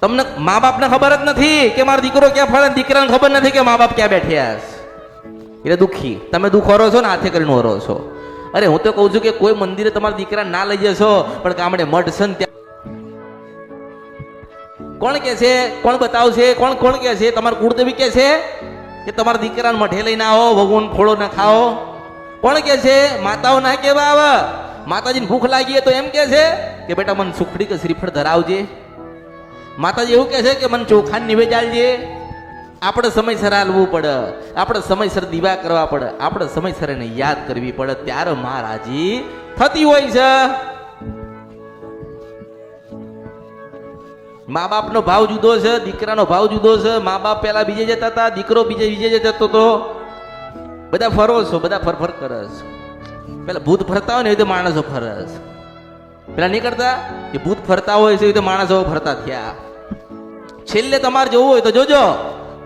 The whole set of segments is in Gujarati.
તમને મા બાપને ખબર જ નથી કે મારો દીકરો ક્યાં ફરે, દીકરાને ખબર નથી કે મા બાપ ક્યાં બેઠ્યા છે, એટલે દુઃખી. તમે દુઃખ હરો છો ને હાથે કરીને હરો છો. અરે હું તો કહું છું કે કોઈ મંદિરે તમારા દીકરા ના લઈ જશો, પણ ગામડે મઠ છે ને ત્યાં કોણ કે છે, કોણ બતાવશે, કોણ કોણ કે છે, તમારા કુળદેવી કે છે કે તમારા દીકરાને મઠે લઈને આવો, ભગવાન ખોળો ના ખાઓ? કોણ કે છે? માતાઓ ના કેવા આવે? માતાજીને ભૂખ લાગી તો એમ કે છે કે બેટા મને સુખડી કે શ્રીફળ ધરાવજે. માતાજી એવું કે છે કે મને ચોખાને નિવેદ આલજે. આપણે સમયસર હાલવું પડે, આપણે સમયસર દીવા કરવા પડે, આપણે સમયસર એને યાદ કરવી પડે, ત્યારે માં રાજી થતી હોય છે. મા બાપનો ભાવ જુદો છે, દીકરાનો ભાવ જુદો છે. મા બાપ પેલા બીજે જતા હતા, દીકરો બીજે જતો હતો. બધા ફરો છો, બધા ફરફર કરે છે. પેલા ભૂત ફરતા હોય ને એ રીતે માણસો ફરે છે. પેલા નહીં કરતા કે ભૂત ફરતા હોય છે એ રીતે માણસો ફરતા થયા. છેલ્લે તમારે જવું હોય તો જોજો,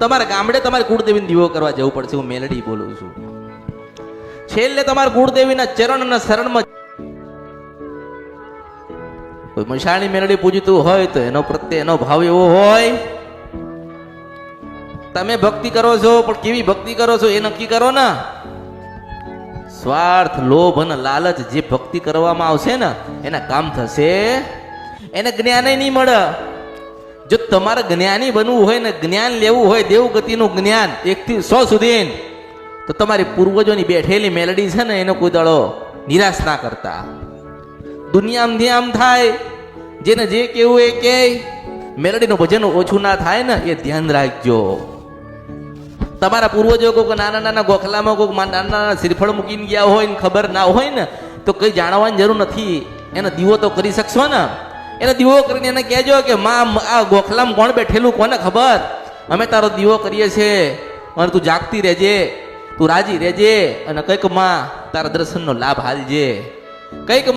તમારા ગામડે તમારે કુળદેવીને દીવો કરવા જવું પડશે. હું મેલડી બોલું છું. છેલ્લે તમારા કુળદેવીના ચરણ અને શરણમાં કોઈ મશાણી મેલડી પૂજતું હોય તો એનો પ્રત્યે એનો ભાવ એવો હોય. તમે ભક્તિ કરો છો, પણ કેવી ભક્તિ કરો છો એ નક્કી કરો ને. સ્વાર્થ, લોભ અને લાલચ જે ભક્તિ કરવામાં આવશે ને એના કામ થશે, એને જ્ઞાન નહીં મળે. જો તમારે જ્ઞાની બનવું હોય ને જ્ઞાન લેવું હોય, દેવગતિનું જ્ઞાન 1 થી 100 સુધી, તો તમારી પૂર્વજોની બેઠેલી મેલડી છે ને એનો કોઈ દાડો નિરાશ ના કરતા. દુનિયામાંથી આમ થાય, જેને જે કેવું એ કે, મેલડીનું ભજન ઓછું ના થાય ને એ ધ્યાન રાખજો. તમારા પૂર્વજો કોઈક નાના નાના ગોખલામાં કોઈક નાના નાના શ્રીફળ મૂકીને ગયા હોય ને ખબર ના હોય ને તો કઈ જાણવાની જરૂર નથી. એને દીવો તો કરી શકશો ને. એને દીવો કરીને એને કહેજો કે માં આ ગોખલામાં કોણ બેઠેલું કોને ખબર, અમે તારો દીવો કરીએ છીએ અને તું જાગતી રહેજે, તું રાજી રહેજે અને કંઈક માં તારા દર્શનનો લાભ હાલજે. કંઈક